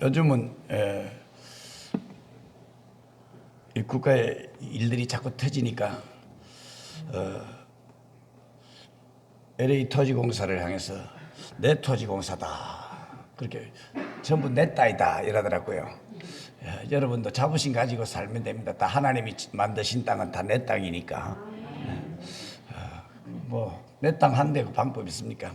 요즘은 이 국가의 일들이 자꾸 터지니까 LA 토지공사를 향해서 내 토지공사다 그렇게 전부 내 땅이다 이러더라고요. 여러분도 자부심 가지고 살면 됩니다. 다 하나님이 만드신 땅은 다 내 땅이니까. 뭐 내 땅 한 대 방법 있습니까?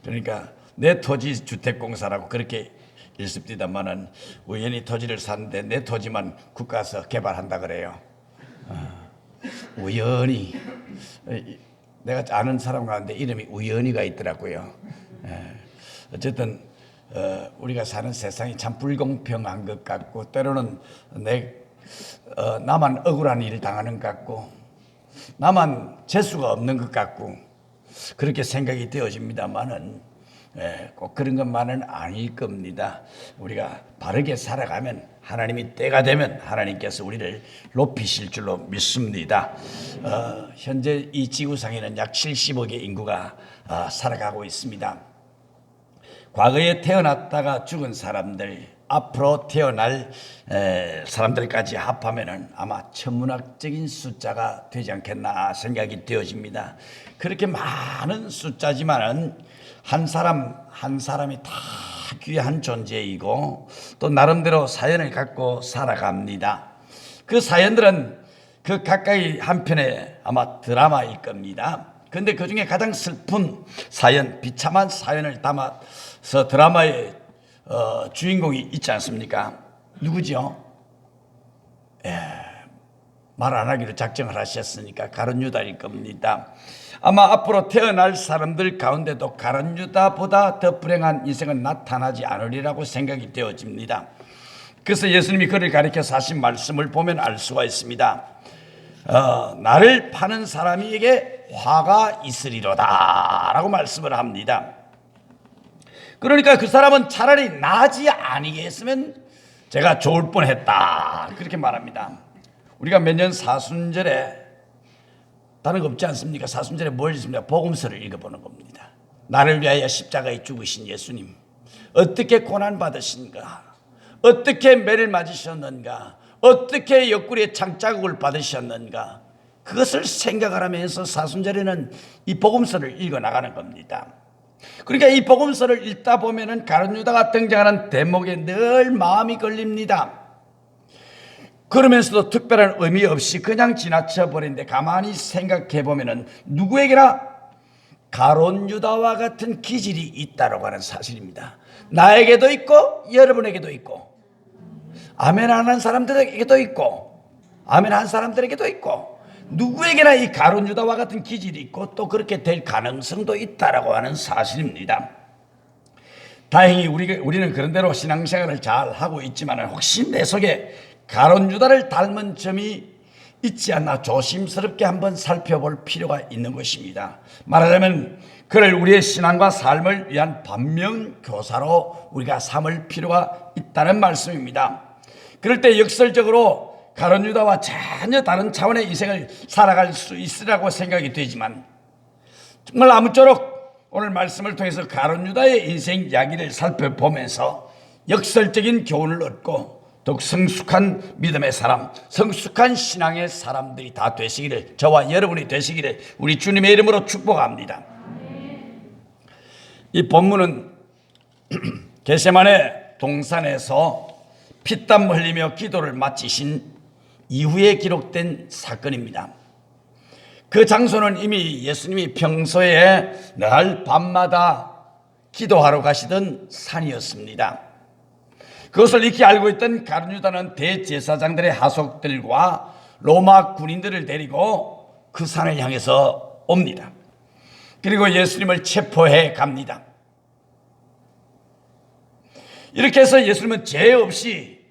그러니까 내 토지 주택공사라고 그렇게 읽습니다만은 우연히 토지를 샀는데 내 토지만 국가에서 개발한다 그래요. 우연히 내가 아는 사람 가운데 이름이 우연이가 있더라고요. 어쨌든 우리가 사는 세상이 참 불공평한 것 같고 때로는 나만 억울한 일을 당하는 것 같고 나만 재수가 없는 것 같고 그렇게 생각이 되어집니다만은 꼭 그런 것만은 아닐 겁니다. 우리가 바르게 살아가면 하나님이 때가 되면 하나님께서 우리를 높이실 줄로 믿습니다. 현재 이 지구상에는 약 70억의 인구가 살아가고 있습니다. 과거에 태어났다가 죽은 사람들, 앞으로 태어날 사람들까지 합하면은 아마 천문학적인 숫자가 되지 않겠나 생각이 되어집니다. 그렇게 많은 숫자지만은 한 사람 한 사람이 다 귀한 존재이고 또 나름대로 사연을 갖고 살아갑니다. 그 사연들은 그 가까이 한편의 아마 드라마일 겁니다. 그런데 그 중에 가장 슬픈 사연, 비참한 사연을 담아서 드라마의 주인공이 있지 않습니까? 누구죠? 말 안 하기로 작정을 하셨으니까 가룟 유다일 겁니다. 아마 앞으로 태어날 사람들 가운데도 가룟 유다보다 더 불행한 인생은 나타나지 않으리라고 생각이 되어집니다. 그래서 예수님이 그를 가리켜서 하신 말씀을 보면 알 수가 있습니다. 나를 파는 사람에게 화가 있으리로다 라고 말씀을 합니다. 그러니까 그 사람은 차라리 나지 아니겠으면 제가 좋을 뻔했다 그렇게 말합니다. 우리가 매년 사순절에 다른 거 없지 않습니까? 사순절에 뭘 읽습니까? 복음서를 읽어보는 겁니다. 나를 위하여 십자가에 죽으신 예수님 어떻게 고난받으신가, 어떻게 매를 맞으셨는가, 어떻게 옆구리에 창자국을 받으셨는가, 그것을 생각을 하면서 사순절에는 이 복음서를 읽어나가는 겁니다. 그러니까 이 복음서를 읽다 보면은 가룟 유다가 등장하는 대목에 늘 마음이 걸립니다. 그러면서도 특별한 의미 없이 그냥 지나쳐 버리는데 가만히 생각해 보면은 누구에게나 가룟 유다와 같은 기질이 있다라고 하는 사실입니다. 나에게도 있고 여러분에게도 있고 아멘 안 한 사람들에게도 있고 아멘 한 사람들에게도 있고 누구에게나 이 가룟 유다와 같은 기질이 있고 또 그렇게 될 가능성도 있다라고 하는 사실입니다. 다행히 우리는 그런 대로 신앙생활을 잘 하고 있지만 혹시 내 속에 가룟 유다를 닮은 점이 있지 않나 조심스럽게 한번 살펴볼 필요가 있는 것입니다. 말하자면 그를 우리의 신앙과 삶을 위한 반면교사로 우리가 삼을 필요가 있다는 말씀입니다. 그럴 때 역설적으로 가룟 유다와 전혀 다른 차원의 인생을 살아갈 수 있으라고 생각이 되지만 정말 아무쪼록 오늘 말씀을 통해서 가룟 유다의 인생 이야기를 살펴보면서 역설적인 교훈을 얻고 더욱 성숙한 믿음의 사람, 성숙한 신앙의 사람들이 다 되시기를, 저와 여러분이 되시기를 우리 주님의 이름으로 축복합니다. 이 본문은 겟세마네 동산에서 피땀 흘리며 기도를 마치신 이후에 기록된 사건입니다. 그 장소는 이미 예수님이 평소에 늘 밤마다 기도하러 가시던 산이었습니다. 그것을 익히 알고 있던 가룟 유다는 대제사장들의 하속들과 로마 군인들을 데리고 그 산을 향해서 옵니다. 그리고 예수님을 체포해 갑니다. 이렇게 해서 예수님은 죄 없이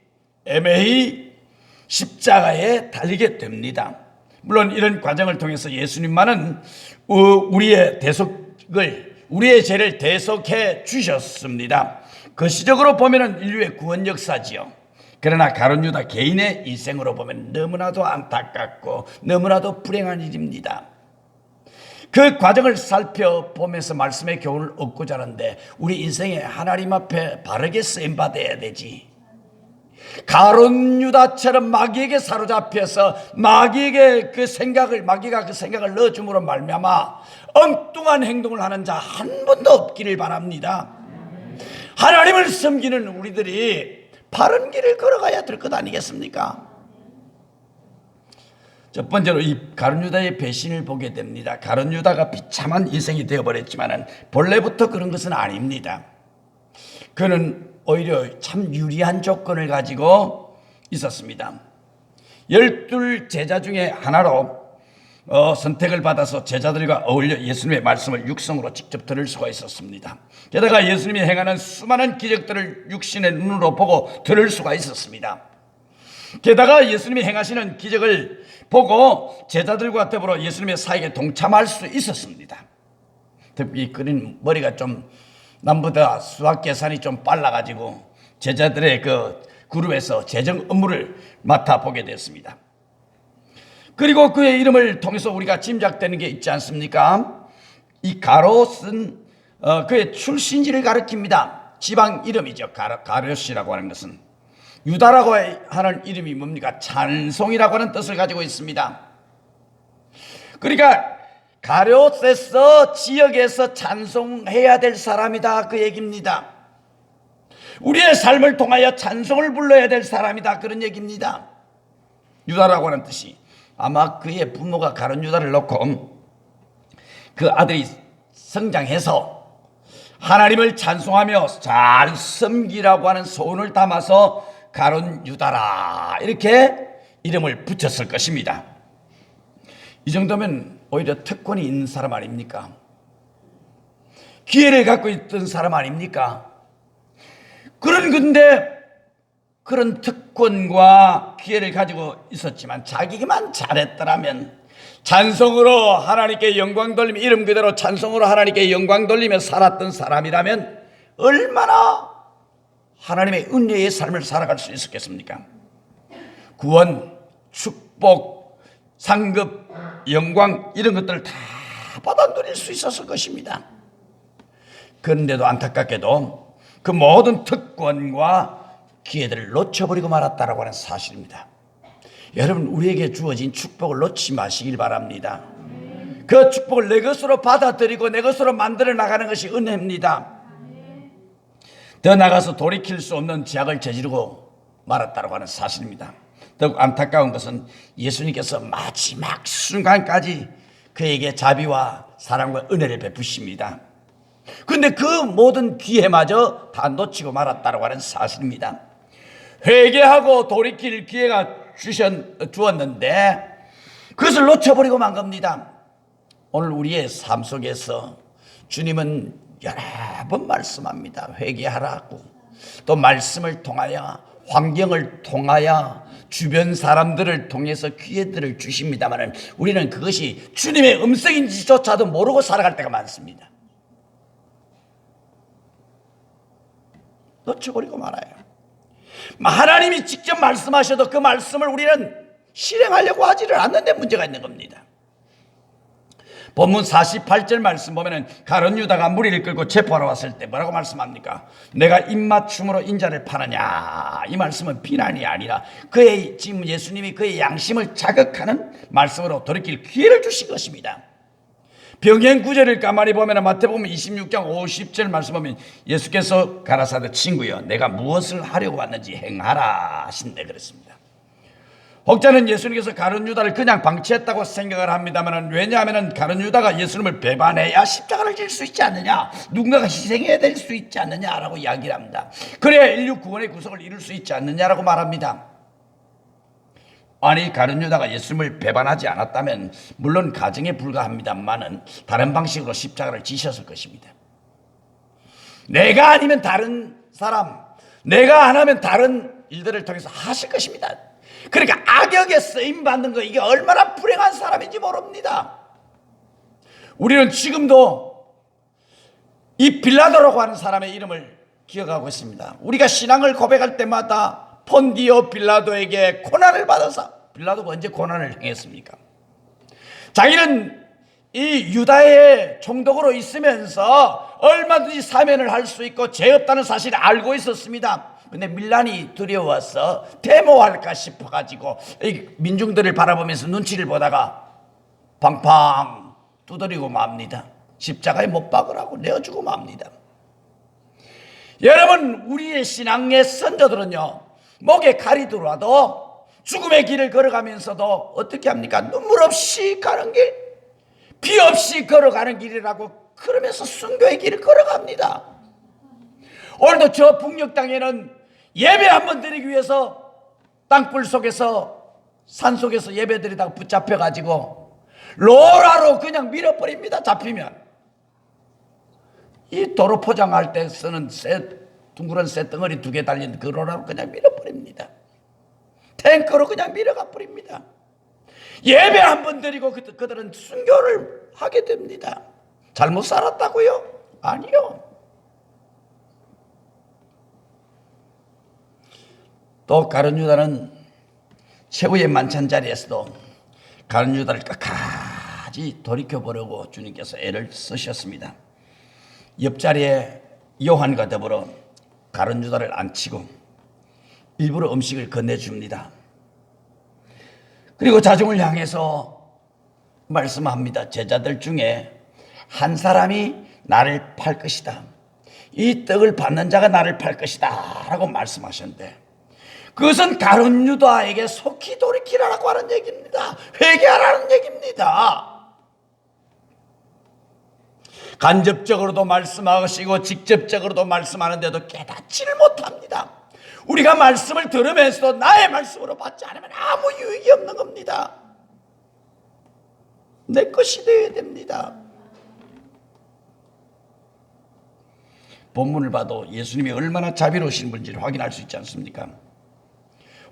애매히 십자가에 달리게 됩니다. 물론 이런 과정을 통해서 예수님만은 우리의 죄를 대속해 주셨습니다. 거시적으로 보면 인류의 구원 역사지요. 그러나 가룟 유다 개인의 인생으로 보면 너무나도 안타깝고 너무나도 불행한 일입니다. 그 과정을 살펴보면서 말씀의 교훈을 얻고자 하는데 우리 인생에 하나님 앞에 바르게 쓰임받아야 되지. 가룟 유다처럼 마귀에게 사로잡혀서 마귀가 그 생각을 넣어줌으로 말미암아 엉뚱한 행동을 하는 자 한 번도 없기를 바랍니다. 하나님을 섬기는 우리들이 바른 길을 걸어가야 될 것 아니겠습니까? 첫 번째로 이 가룟 유다의 배신을 보게 됩니다. 가룟 유다가 비참한 인생이 되어버렸지만 본래부터 그런 것은 아닙니다. 그는 오히려 참 유리한 조건을 가지고 있었습니다. 12 제자 중에 하나로 선택을 받아서 제자들과 어울려 예수님의 말씀을 육성으로 직접 들을 수가 있었습니다. 게다가 예수님이 행하는 수많은 기적들을 육신의 눈으로 보고 들을 수가 있었습니다. 게다가 예수님이 행하시는 기적을 보고 제자들과 더불어 예수님의 사역에 동참할 수 있었습니다. 특히 그린 머리가 좀 남보다 수학 계산이 좀 빨라가지고 제자들의 그 그룹에서 재정 업무를 맡아보게 됐습니다. 그리고 그의 이름을 통해서 우리가 짐작되는 게 있지 않습니까? 이 가롯은 그의 출신지를 가리킵니다. 지방 이름이죠. 가롯이라고 하는 것은. 유다라고 하는 이름이 뭡니까? 찬송이라고 하는 뜻을 가지고 있습니다. 그러니까 가롯에서 지역에서 찬송해야 될 사람이다, 그 얘기입니다. 우리의 삶을 통하여 찬송을 불러야 될 사람이다, 그런 얘기입니다. 유다라고 하는 뜻이 아마 그의 부모가 가룟 유다를 놓고 그 아들이 성장해서 하나님을 찬송하며 잘 섬기라고 하는 소원을 담아서 가룟 유다라 이렇게 이름을 붙였을 것입니다. 이 정도면 오히려 특권이 있는 사람 아닙니까? 기회를 갖고 있던 사람 아닙니까? 그런 특권과 기회를 가지고 있었지만 자기만 잘했더라면 찬송으로 하나님께 영광 돌리며 이름 그대로 찬송으로 하나님께 영광 돌리며 살았던 사람이라면 얼마나 하나님의 은혜의 삶을 살아갈 수 있었겠습니까? 구원, 축복, 상급, 영광 이런 것들을 다 받아 누릴 수 있었을 것입니다. 그런데도 안타깝게도 그 모든 특권과 기회들을 놓쳐버리고 말았다라고 하는 사실입니다. 여러분, 우리에게 주어진 축복을 놓지 마시길 바랍니다. 그 축복을 내 것으로 받아들이고 내 것으로 만들어 나가는 것이 은혜입니다. 더 나가서 돌이킬 수 없는 죄악을 저지르고 말았다고 하는 사실입니다. 더욱 안타까운 것은 예수님께서 마지막 순간까지 그에게 자비와 사랑과 은혜를 베푸십니다. 그런데 그 모든 기회마저 다 놓치고 말았다고 하는 사실입니다. 회개하고 돌이킬 기회가 주었는데 그것을 놓쳐버리고 만 겁니다. 오늘 우리의 삶 속에서 주님은 여러 번 말씀합니다. 회개하라고. 또 말씀을 통하여 환경을 통하여 주변 사람들을 통해서 기회들을 주십니다만 우리는 그것이 주님의 음성인지조차도 모르고 살아갈 때가 많습니다. 놓쳐버리고 말아요. 하나님이 직접 말씀하셔도 그 말씀을 우리는 실행하려고 하지를 않는데 문제가 있는 겁니다. 본문 48절 말씀 보면은 가룟 유다가 무리를 끌고 체포하러 왔을 때 뭐라고 말씀합니까? 내가 입맞춤으로 인자를 파느냐. 이 말씀은 비난이 아니라 그의 지금 예수님이 그의 양심을 자극하는 말씀으로 돌이킬 기회를 주신 것입니다. 병행 구절을 가만히 보면 마태복음 26장 50절 말씀 보면 예수께서 가라사대 친구여 내가 무엇을 하려고 왔는지 행하라 하신대 그랬습니다. 혹자는 예수님께서 가룟 유다를 그냥 방치했다고 생각을 합니다만 왜냐하면 가룟 유다가 예수님을 배반해야 십자가를 질 수 있지 않느냐, 누군가가 희생해야 될 수 있지 않느냐라고 이야기를 합니다. 그래야 인류 구원의 구속을 이룰 수 있지 않느냐라고 말합니다. 아니 가룟 유다가 예수님을 배반하지 않았다면 물론 가정에 불과합니다만은 다른 방식으로 십자가를 지셨을 것입니다. 내가 아니면 다른 사람, 내가 안 하면 다른 일들을 통해서 하실 것입니다. 그러니까 악역에 쓰임받는 거 이게 얼마나 불행한 사람인지 모릅니다. 우리는 지금도 이 빌라도라고 하는 사람의 이름을 기억하고 있습니다. 우리가 신앙을 고백할 때마다 폰디오 빌라도에게 고난을 받아서 빌라도가 언제 고난을 행했습니까? 자기는 이 유다의 총독으로 있으면서 얼마든지 사면을 할 수 있고 죄 없다는 사실을 알고 있었습니다. 근데 밀란이 두려워서 데모할까 싶어가지고 민중들을 바라보면서 눈치를 보다가 팡팡 두드리고 맙니다. 십자가에 못 박으라고 내어주고 맙니다. 여러분, 우리의 신앙의 선조들은요, 목에 칼이 들어와도 죽음의 길을 걸어가면서도 어떻게 합니까? 눈물 없이 가는 길, 피 없이 걸어가는 길이라고 그러면서 순교의 길을 걸어갑니다. 오늘도 저 북녘 땅에는 예배 한번 드리기 위해서 땅굴 속에서 산 속에서 예배 드리다가 붙잡혀가지고 로라로 그냥 밀어버립니다. 잡히면 이 도로 포장할 때 쓰는 둥그런 쇳덩어리 2개 달린 그 로라로 그냥 밀어버립니다. 탱크로 그냥 밀어가 버립니다. 예배 한번 드리고 그들은 순교를 하게 됩니다. 잘못 살았다고요? 아니요. 또 가룟 유다는 최후의 만찬 자리에서도 가룟 유다를 끝까지 돌이켜보려고 주님께서 애를 쓰셨습니다. 옆자리에 요한과 더불어 가룟 유다를 앉히고 일부러 음식을 건네줍니다. 그리고 자중을 향해서 말씀합니다. 제자들 중에 한 사람이 나를 팔 것이다. 이 떡을 받는 자가 나를 팔 것이다 라고 말씀하셨는데, 그것은 가룟 유다에게 속히 돌이키라고 하는 얘기입니다. 회개하라는 얘기입니다. 간접적으로도 말씀하시고 직접적으로도 말씀하는데도 깨닫지를 못합니다. 우리가 말씀을 들으면서도 나의 말씀으로 받지 않으면 아무 유익이 없는 겁니다. 내 것이 되어야 됩니다. 본문을 봐도 예수님이 얼마나 자비로우신 분인지를 확인할 수 있지 않습니까?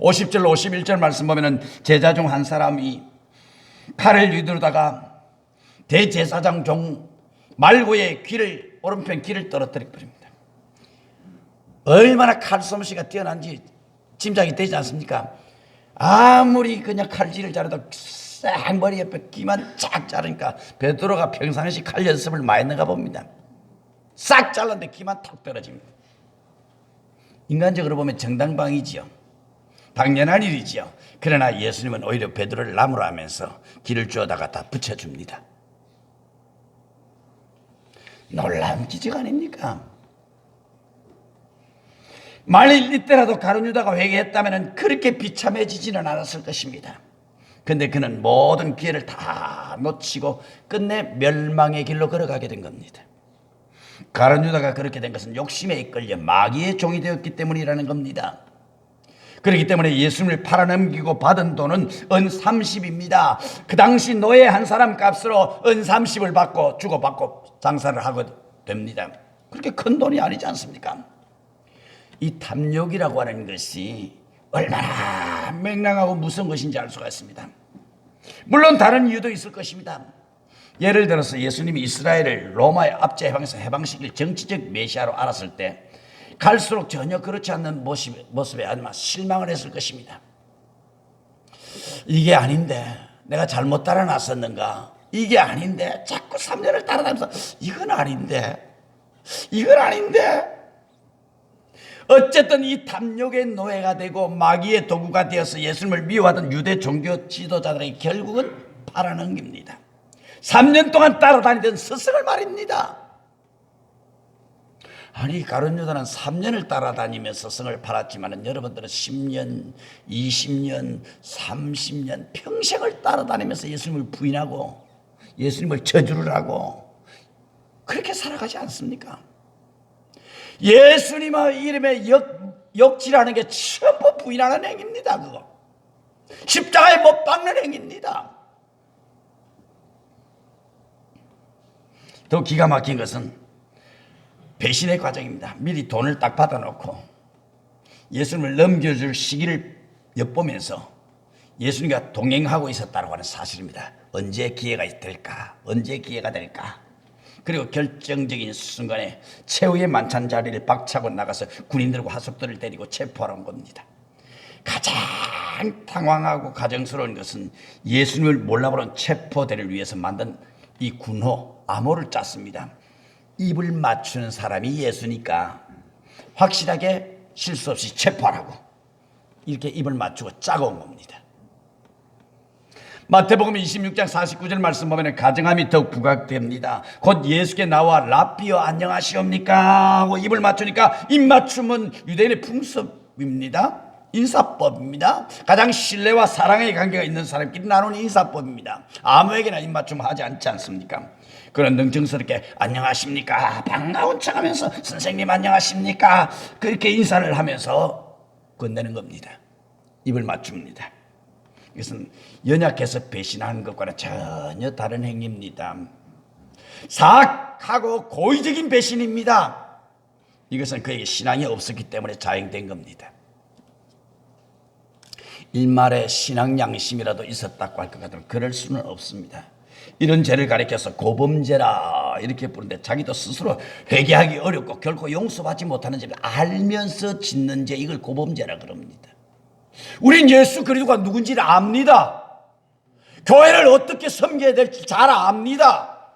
50절 51절 말씀 보면은 제자 중 한 사람이 칼을 휘두르다가 대제사장 종 말고의 오른편 귀를 떨어뜨려 버립니다. 얼마나 칼솜씨가 뛰어난지 짐작이 되지 않습니까? 아무리 그냥 칼질을 잘해도 싹 머리 옆에 귀만 쫙 자르니까 베드로가 평상시 칼 연습을 많이 했는가 봅니다. 싹 잘랐는데 귀만 탁 떨어집니다. 인간적으로 보면 정당방위지요. 당연한 일이지요. 그러나 예수님은 오히려 베드로를 나무라 하면서 귀를 주워다가 다 붙여줍니다. 놀라운 기적 아닙니까? 만일 이때라도 가룟 유다가 회개했다면 그렇게 비참해지지는 않았을 것입니다. 그런데 그는 모든 기회를 다 놓치고 끝내 멸망의 길로 걸어가게 된 겁니다. 가룟 유다가 그렇게 된 것은 욕심에 이끌려 마귀의 종이 되었기 때문이라는 겁니다. 그렇기 때문에 예수님을 팔아넘기고 받은 돈은 은 30입니다. 그 당시 노예 한 사람 값으로 은 30을 받고 주고받고 장사를 하게 됩니다. 그렇게 큰 돈이 아니지 않습니까? 이 탐욕이라고 하는 것이 얼마나 맹랑하고 무서운 것인지 알 수가 있습니다. 물론 다른 이유도 있을 것입니다. 예를 들어서 예수님이 이스라엘을 로마의 압제 해방에서 해방시킬 정치적 메시아로 알았을 때 갈수록 전혀 그렇지 않는 모습에 아마 실망을 했을 것입니다. 이게 아닌데 내가 잘못 따라 나섰는가? 이게 아닌데 자꾸 3년을 따라다니면서 이건 아닌데 어쨌든 이 탐욕의 노예가 되고 마귀의 도구가 되어서 예수님을 미워하던 유대 종교 지도자들에게 결국은 팔아넘깁니다. 3년 동안 따라다니던 스승을 말입니다. 아니, 가룟 유다는 3년을 따라다니면서 스승을 팔았지만 여러분들은 10년, 20년, 30년 평생을 따라다니면서 예수님을 부인하고 예수님을 저주를 하고 그렇게 살아가지 않습니까? 예수님의 이름에 역질하는 게 전부 부인하는 행위입니다. 그거 십자가에 못 박는 행위입니다. 더 기가 막힌 것은 배신의 과정입니다. 미리 돈을 딱 받아놓고 예수님을 넘겨줄 시기를 엿보면서 예수님과 동행하고 있었다고 하는 사실입니다. 언제 기회가 될까? 그리고 결정적인 순간에 최후의 만찬 자리를 박차고 나가서 군인들과 하속들을 데리고 체포하러 온 겁니다. 가장 당황하고 가정스러운 것은 예수님을 몰라보는 체포대를 위해서 만든 이 군호 암호를 짰습니다. 입을 맞추는 사람이 예수니까 확실하게 실수 없이 체포하라고 이렇게 입을 맞추고 짜고 온 겁니다. 마태복음 26장 49절 말씀 보면 가증함이 더욱 부각됩니다. 곧 예수께 나와 랍비여 안녕하시옵니까 하고 입을 맞추니까 입 맞춤은 유대인의 풍습입니다. 인사법입니다. 가장 신뢰와 사랑의 관계가 있는 사람끼리 나누는 인사법입니다. 아무에게나 입 맞춤 하지 않지 않습니까? 그런 능증스럽게 안녕하십니까 반가운 척하면서 선생님 안녕하십니까 그렇게 인사를 하면서 건네는 겁니다. 입을 맞춥니다. 이것은 연약해서 배신하는 것과는 전혀 다른 행위입니다. 사악하고 고의적인 배신입니다. 이것은 그에게 신앙이 없었기 때문에 자행된 겁니다. 일말의 신앙 양심이라도 있었다고 할 것 같으면 그럴 수는 없습니다. 이런 죄를 가리켜서 고범죄라 이렇게 부르는데 자기도 스스로 회개하기 어렵고 결코 용서받지 못하는 죄를 알면서 짓는 죄, 이걸 고범죄라 그럽니다. 우린 예수 그리스도가 누군지를 압니다. 교회를 어떻게 섬겨야 될지 잘 압니다.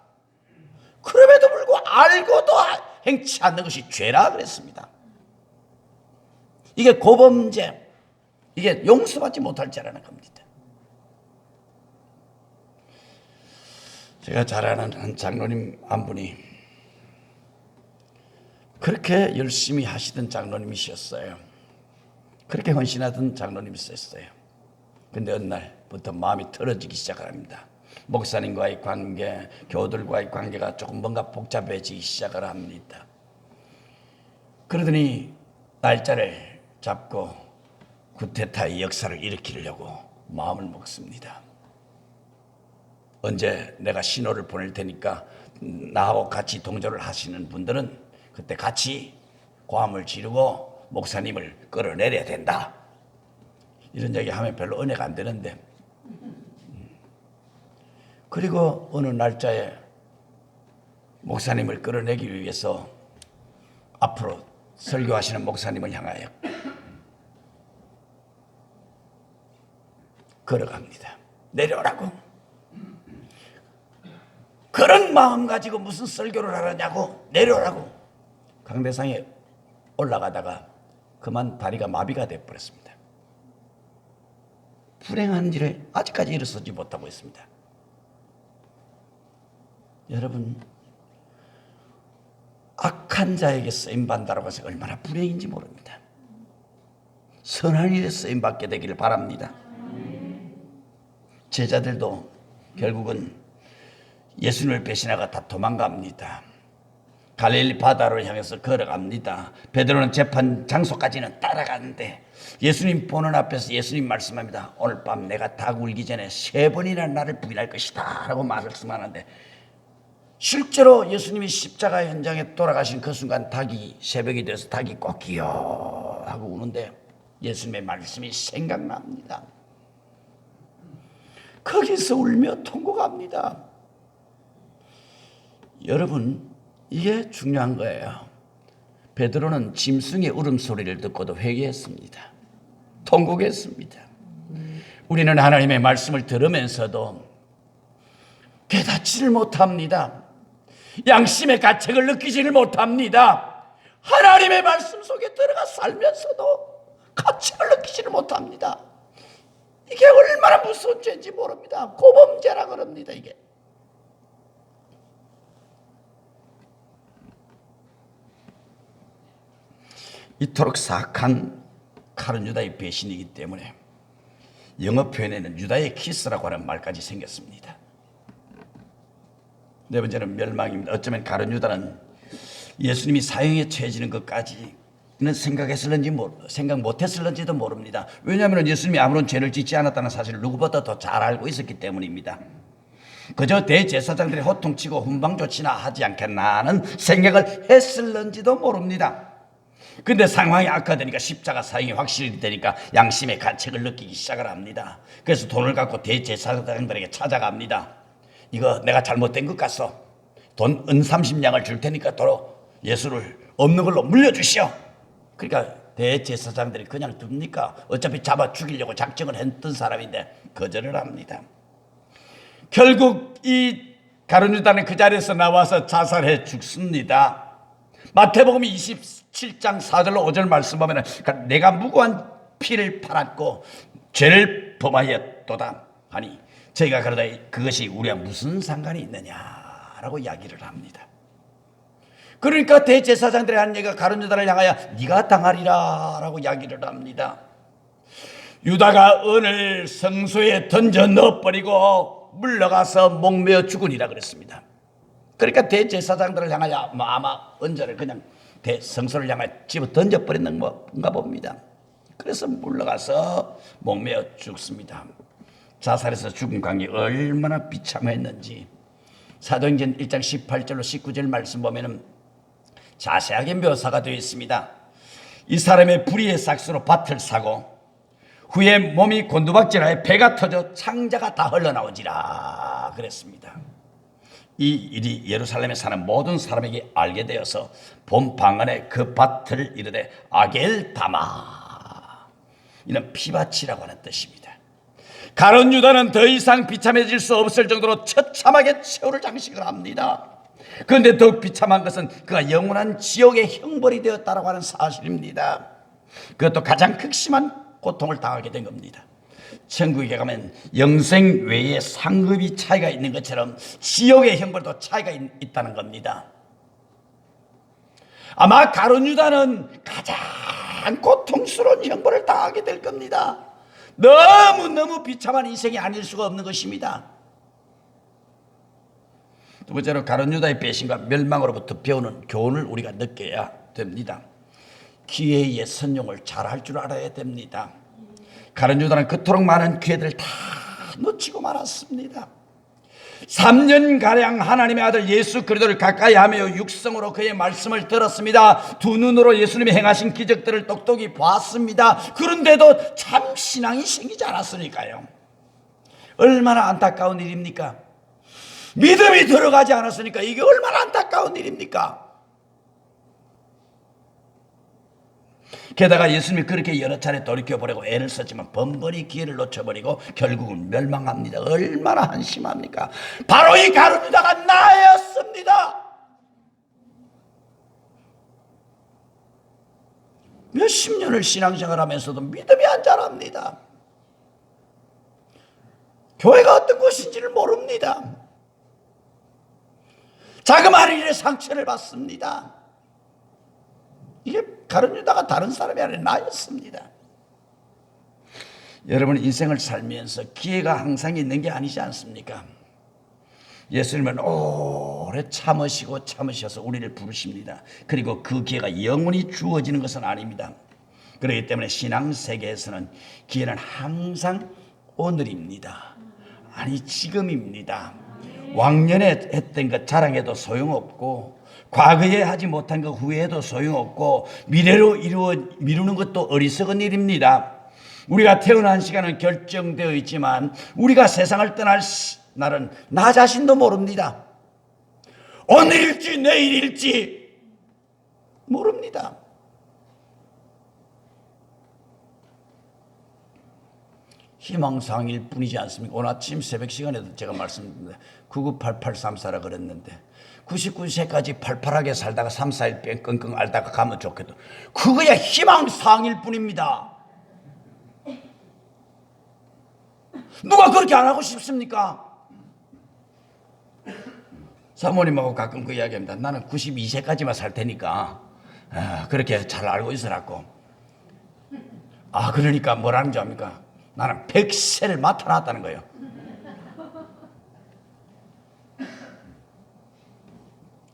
그럼에도 불구하고 알고도 행치 않는 것이 죄라 그랬습니다. 이게 고범죄, 이게 용서받지 못할 죄라는 겁니다. 제가 잘 아는 한 장로님 한 분이 그렇게 열심히 하시던 장로님이셨어요. 그렇게 헌신하던 장로님이셨어요. 근데 어느 날부터 마음이 틀어지기 시작합니다. 목사님과의 관계, 교우들과의 관계가 조금 뭔가 복잡해지기 시작을 합니다. 그러더니 날짜를 잡고 쿠데타의 역사를 일으키려고 마음을 먹습니다. 언제 내가 신호를 보낼 테니까 나하고 같이 동조를 하시는 분들은 그때 같이 고함을 지르고 목사님을 끌어내려야 된다. 이런 얘기 하면 별로 은혜가 안 되는데, 그리고 어느 날짜에 목사님을 끌어내기 위해서 앞으로 설교하시는 목사님을 향하여 걸어갑니다. 내려오라고. 그런 마음 가지고 무슨 설교를 하느냐고, 내려오라고. 강대상에 올라가다가 그만 다리가 마비가 되어버렸습니다. 불행한 일을 아직까지 일어서지 못하고 있습니다. 여러분, 악한 자에게 쓰임받는다고 해서 얼마나 불행인지 모릅니다. 선한 일에 쓰임받게 되기를 바랍니다. 제자들도 결국은 예수님을 배신하고 다 도망갑니다. 갈릴리 바다로 향해서 걸어갑니다. 베드로는 재판 장소까지는 따라가는데 예수님 보는 앞에서 예수님 말씀합니다. 오늘 밤 내가 닭 울기 전에 3번이나 나를 부인할 것이다 라고 말씀하는데, 실제로 예수님이 십자가 현장에 돌아가신 그 순간 닭이 새벽이 돼서 닭이 꺾이요 하고 우는데 예수님의 말씀이 생각납니다. 거기서 울며 통곡합니다. 여러분, 이게 중요한 거예요. 베드로는 짐승의 울음소리를 듣고도 회개했습니다. 통곡했습니다. 우리는 하나님의 말씀을 들으면서도 깨닫지를 못합니다. 양심의 가책을 느끼지를 못합니다. 하나님의 말씀 속에 들어가 살면서도 가책을 느끼지를 못합니다. 이게 얼마나 무서운 죄인지 모릅니다. 고범죄라 그럽니다. 이게 이토록 사악한 칼은 유다의 배신이기 때문에 영어 표현에는 유다의 키스라고 하는 말까지 생겼습니다. 네 번째는 멸망입니다. 어쩌면 가룟 유다는 예수님이 사형에 처해지는 것까지는 생각 못했을는지도 모릅니다. 왜냐하면 예수님이 아무런 죄를 짓지 않았다는 사실을 누구보다 더 잘 알고 있었기 때문입니다. 그저 대제사장들이 호통치고 훈방조치나 하지 않겠나는 생각을 했을는지도 모릅니다. 근데 상황이 악화되니까 십자가 사형이 확실히 되니까 양심의 가책을 느끼기 시작을 합니다. 그래서 돈을 갖고 대제사장들에게 찾아갑니다. 이거 내가 잘못된 것 같소. 돈 은 30냥을 줄 테니까 도로 예수를 없는 걸로 물려주시오. 그러니까 대제사장들이 그냥 둡니까? 어차피 잡아 죽이려고 작정을 했던 사람인데 거절을 합니다. 결국 이 가룟 유다는 그 자리에서 나와서 자살해 죽습니다. 마태복음 27장 4절로 5절 말씀 보면 내가 무고한 피를 팔았고 죄를 범하였도다 하니 저희가 그러다 그것이 우리와 무슨 상관이 있느냐라고 이야기를 합니다. 그러니까 대제사장들이 한 얘기가 가룟 유다를 향하여 네가 당하리라 라고 이야기를 합니다. 유다가 은을 성소에 던져 넣어버리고 물러가서 목매어 죽으리라 그랬습니다. 그러니까 대제사장들을 향하여 아마 은전을 그냥 성소를 향하여 집어 던져버리는 건가 봅니다. 그래서 물러가서 목매어 죽습니다. 자살해서 죽은 광경이 얼마나 비참했는지 사도행전 1장 18절로 19절 말씀 보면은 자세하게 묘사가 되어 있습니다. 이 사람의 불의의 삭수로 밭을 사고 후에 몸이 곤두박질하여 배가 터져 창자가 다 흘러나오지라 그랬습니다. 이 일이 예루살렘에 사는 모든 사람에게 알게 되어서 봄 방언에 그 밭을 이르되 아겔다마, 이는 피밭이라고 하는 뜻입니다. 가룟 유다는 더 이상 비참해질 수 없을 정도로 처참하게 최후를 장식을 합니다. 그런데 더욱 비참한 것은 그가 영원한 지옥의 형벌이 되었다고 하는 사실입니다. 그것도 가장 극심한 고통을 당하게 된 겁니다. 천국에 가면 영생 외에 상급이 차이가 있는 것처럼 지옥의 형벌도 차이가 있다는 겁니다. 아마 가룟 유다는 가장 고통스러운 형벌을 당하게 될 겁니다. 너무너무 비참한 인생이 아닐 수가 없는 것입니다. 두 번째로 가룟 유다의 배신과 멸망으로부터 배우는 교훈을 우리가 느껴야 됩니다. 기회의 선용을 잘할 줄 알아야 됩니다. 가룟 유다는 그토록 많은 기회들을 다 놓치고 말았습니다. 3년가량 하나님의 아들 예수 그리스도를 가까이 하며 육성으로 그의 말씀을 들었습니다. 두 눈으로 예수님이 행하신 기적들을 똑똑히 봤습니다. 그런데도 참 신앙이 생기지 않았으니까요. 얼마나 안타까운 일입니까? 믿음이 들어가지 않았으니까 이게 얼마나 안타까운 일입니까? 게다가 예수님이 그렇게 여러 차례 돌이켜보려고 애를 썼지만 번번이 기회를 놓쳐버리고 결국은 멸망합니다. 얼마나 한심합니까? 바로 이 가룟 유다가 나였습니다. 몇십 년을 신앙생활 하면서도 믿음이 안 자랍니다. 교회가 어떤 곳인지를 모릅니다. 자그마한 일에 상처를 받습니다. 이게 가룟 유다가 다른 사람이 아니라 나였습니다. 여러분 인생을 살면서 기회가 항상 있는 게 아니지 않습니까? 예수님은 오래 참으셔서 우리를 부르십니다. 그리고 그 기회가 영원히 주어지는 것은 아닙니다. 그렇기 때문에 신앙 세계에서는 기회는 항상 오늘입니다. 아니 지금입니다. 왕년에 했던 것 자랑해도 소용없고 과거에 하지 못한 것 후회해도 소용없고 미래로 미루는 것도 어리석은 일입니다. 우리가 태어난 시간은 결정되어 있지만 우리가 세상을 떠날 날은 나 자신도 모릅니다. 오늘일지 내일일지 모릅니다. 희망사항일 뿐이지 않습니까? 오늘 아침 새벽 시간에도 제가 말씀드렸는데 998834라 그랬는데 99세까지 팔팔하게 살다가 3, 4일 뺑 끙끙 앓다가 가면 좋겠다. 그거야 희망사항일 뿐입니다. 누가 그렇게 안 하고 싶습니까? 사모님하고 가끔 그 이야기합니다. 나는 92세까지만 살 테니까 그렇게 잘 알고 있으라고. 그러니까 뭐라는 줄 압니까? 나는 100세를 맡아놨다는 거예요.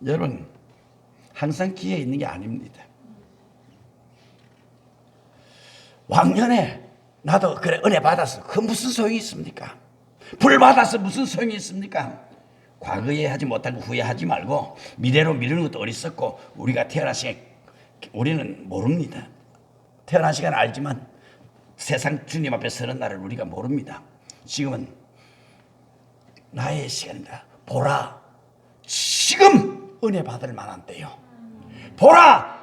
여러분 항상 기회 있는 게 아닙니다. 왕년에 나도 그래 은혜 받았어. 그 무슨 소용이 있습니까? 불 받아서 무슨 소용이 있습니까? 과거에 하지 못한 거 후회하지 말고 미래로 미루는 것도 어리석고 우리가 태어난 시간 우리는 모릅니다. 태어난 시간 알지만 세상 주님 앞에 서는 날을 우리가 모릅니다. 지금은 나의 시간입니다. 보라 지금 은혜 받을 만한 때요. 보라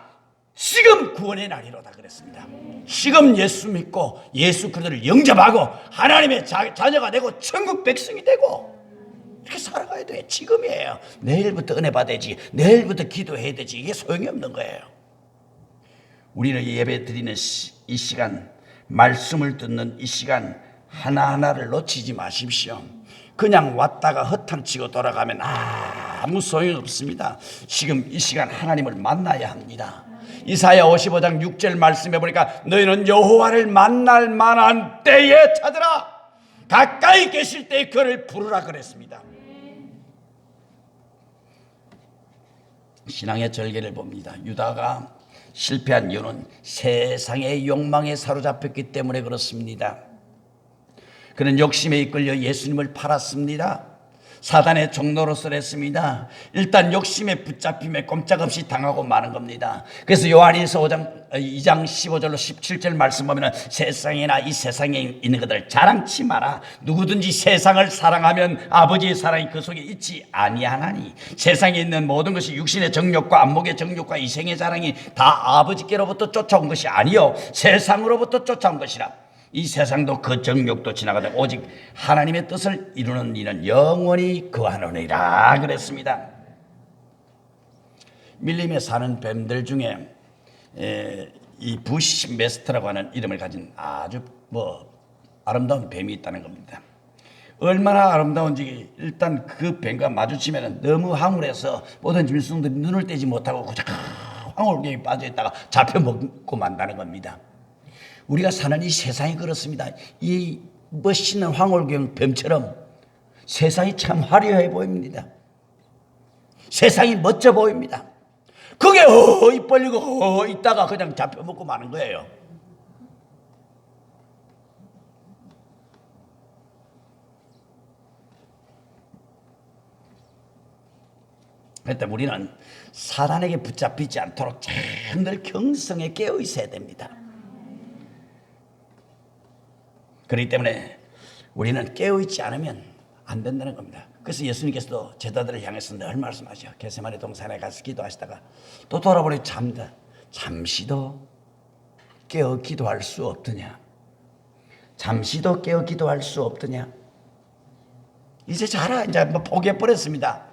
지금 구원의 날이로다 그랬습니다. 지금 예수 믿고 예수 그리스도를 영접하고 하나님의 자녀가 되고 천국 백성이 되고 이렇게 살아가야 돼. 지금이에요. 내일부터 은혜 받아야지. 내일부터 기도해야 되지. 이게 소용이 없는 거예요. 우리는 예배 드리는 이 시간, 말씀을 듣는 이 시간 하나하나를 놓치지 마십시오. 그냥 왔다가 허탕치고 돌아가면 아무 소용이 없습니다. 지금 이 시간 하나님을 만나야 합니다. 이사야 55장 6절 말씀해 보니까 너희는 여호와를 만날 만한 때에 찾으라. 가까이 계실 때에 그를 부르라 그랬습니다. 신앙의 절개를 봅니다. 유다가 실패한 이유는 세상의 욕망에 사로잡혔기 때문에 그렇습니다. 그는 욕심에 이끌려 예수님을 팔았습니다. 사단의 종로로서 했습니다. 일단 욕심에 붙잡힘에 꼼짝없이 당하고 마는 겁니다. 그래서 요한일서 2장 15절로 17절 말씀 보면 세상이나 이 세상에 있는 것들 자랑치 마라. 누구든지 세상을 사랑하면 아버지의 사랑이 그 속에 있지 아니하나니. 세상에 있는 모든 것이 육신의 정욕과 안목의 정욕과 이생의 자랑이 다 아버지께로부터 쫓아온 것이 아니요 세상으로부터 쫓아온 것이라. 이 세상도 그 정욕도 지나가다 오직 하나님의 뜻을 이루는 이는 영원히 거하느니라 그랬습니다. 밀림에 사는 뱀들 중에 이 부시메스트라고 하는 이름을 가진 아주 아름다운 뱀이 있다는 겁니다. 얼마나 아름다운지 일단 그 뱀과 마주치면 너무 황홀해서 모든 짐승들이 눈을 떼지 못하고 그저 황홀경에 빠져있다가 잡혀먹고 만다는 겁니다. 우리가 사는 이 세상이 그렇습니다. 이 멋있는 황홀경 뱀처럼 세상이 참 화려해 보입니다. 세상이 멋져 보입니다. 그게 입 벌리고 있다가 그냥 잡혀먹고 마는 거예요. 그때 우리는 사단에게 붙잡히지 않도록 늘 경성에 깨어 있어야 됩니다. 그렇기 때문에 우리는 깨어있지 않으면 안 된다는 겁니다. 그래서 예수님께서도 제자들을 향해서 늘 말씀하셔. 겟세마네 동산에 가서 기도하시다가 또 돌아보니 잠시도 깨어 기도할 수 없더냐. 잠시도 깨어 기도할 수 없더냐. 이제 자라. 이제 포기해버렸습니다.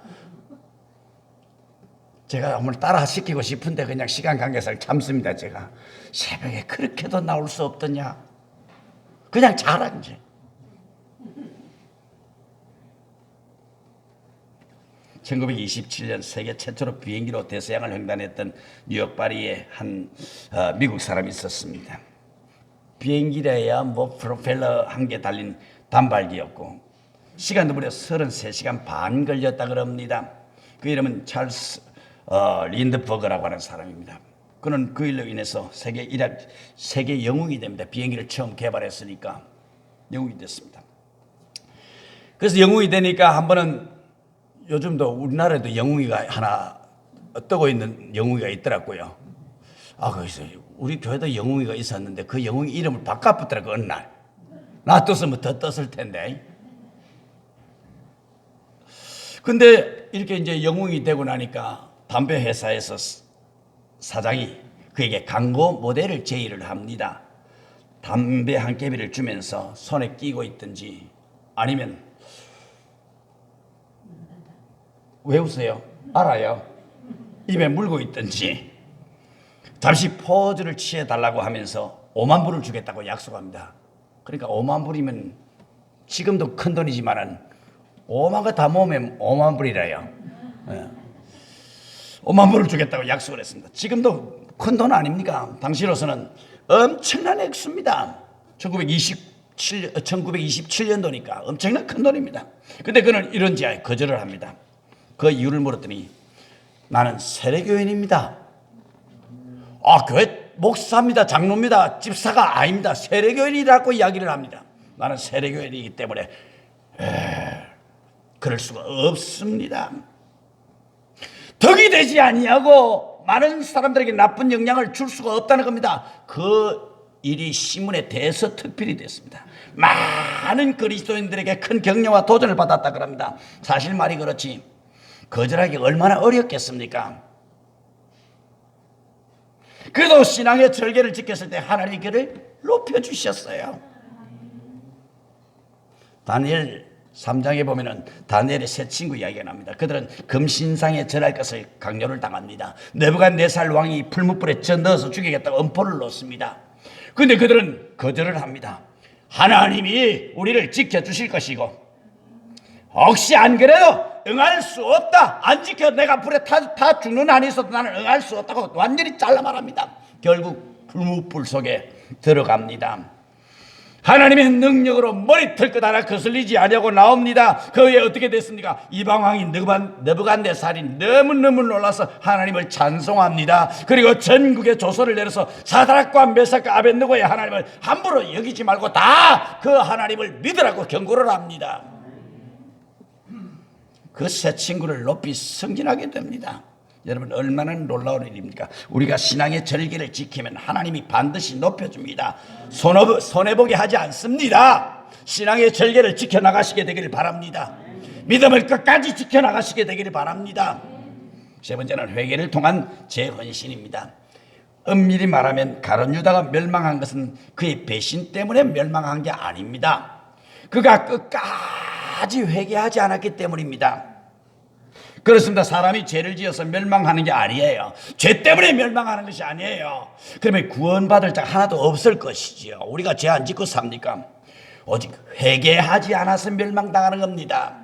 제가 오늘 따라 시키고 싶은데 그냥 시간 관계상 참습니다. 제가 새벽에 그렇게도 나올 수 없더냐. 그냥 자라 이제. (1927년) 세계 최초로 비행기로 대서양을 횡단했던 뉴욕 파리에 한 미국 사람이 있었습니다. 비행기라야 프로펠러 한 개 달린 단발기였고 시간도 무려 33시간 반 걸렸다 그럽니다. 그 이름은 찰스 린드버그라고 하는 사람입니다. 그는 그 일로 인해서 세계 영웅이 됩니다. 비행기를 처음 개발했으니까 영웅이 됐습니다. 그래서 영웅이 되니까 한 번은 요즘도 우리나라에도 영웅이가 하나 뜨고 있는 영웅이가 있더라고요. 그래서 우리 교회도 영웅이가 있었는데 그 영웅이 이름을 바꿔붙더라고. 어느 날 놔뒀으면 더 떴을 텐데. 근데 이렇게 이제 영웅이 되고 나니까 담배 회사에서 사장이 그에게 광고 모델을 제의를 합니다. 담배 한 개비를 주면서 손에 끼고 있든지 아니면 왜 웃어요? 알아요. 입에 물고 있든지 잠시 포즈를 취해달라고 하면서 5만 불을 주겠다고 약속합니다. 그러니까 5만 불이면 지금도 큰 돈이지만은 5만가 다 모으면 5만 불이래요. 5만 불을 주겠다고 약속을 했습니다. 지금도 큰 돈 아닙니까? 당시로서는 엄청난 액수입니다. 1927년도니까 엄청난 큰 돈입니다. 근데 그는 이런 지하에 거절을 합니다. 그 이유를 물었더니 나는 세례교인입니다. 교회 목사입니다. 장로입니다. 집사가 아닙니다. 세례교인이라고 이야기를 합니다. 나는 세례교인이기 때문에 그럴 수가 없습니다. 덕이 되지 아니하고 많은 사람들에게 나쁜 영향을 줄 수가 없다는 겁니다. 그 일이 신문에 대서특필이 됐습니다. 많은 그리스도인들에게 큰 격려와 도전을 받았다 그럽니다. 사실 말이 그렇지 거절하기 얼마나 어렵겠습니까? 그래도 신앙의 절개를 지켰을 때 하나님이 그를 높여주셨어요. 다니엘 3장에 보면은 다니엘의 세 친구 이야기가 납니다. 그들은 금신상에 절할 것을 강요를 당합니다. 느부갓네살 왕이 풀무불에 쳐 넣어서 죽이겠다고 엄포를 놓습니다. 근데 그들은 거절을 합니다. 하나님이 우리를 지켜주실 것이고 혹시 안 그래도 응할 수 없다. 안 지켜 내가 불에 타 죽는 한이 있어도 나는 응할 수 없다고 완전히 잘라 말합니다. 결국 풀무불 속에 들어갑니다. 하나님의 능력으로 머리털 것 하나 거슬리지 아니하고 나옵니다. 그 후에 어떻게 됐습니까? 이방왕이 느부갓네살이 너무너무 놀라서 하나님을 찬송합니다. 그리고 전국에 조서를 내려서 사드락과 메삭과 아벳느고의 하나님을 함부로 여기지 말고 다 그 하나님을 믿으라고 경고를 합니다. 그 세 친구를 높이 승진하게 됩니다. 여러분 얼마나 놀라운 일입니까? 우리가 신앙의 절기를 지키면 하나님이 반드시 높여줍니다. 손해보게 하지 않습니다. 신앙의 절개를 지켜나가시게 되기를 바랍니다. 믿음을 끝까지 지켜나가시게 되기를 바랍니다. 세 번째는 회개를 통한 재헌신입니다. 엄밀히 말하면 가룟 유다가 멸망한 것은 그의 배신 때문에 멸망한 게 아닙니다. 그가 끝까지 회개하지 않았기 때문입니다. 그렇습니다. 사람이 죄를 지어서 멸망하는 게 아니에요. 죄 때문에 멸망하는 것이 아니에요. 그러면 구원받을 자 하나도 없을 것이지요. 우리가 죄 안 짓고 삽니까? 오직 회개하지 않아서 멸망당하는 겁니다.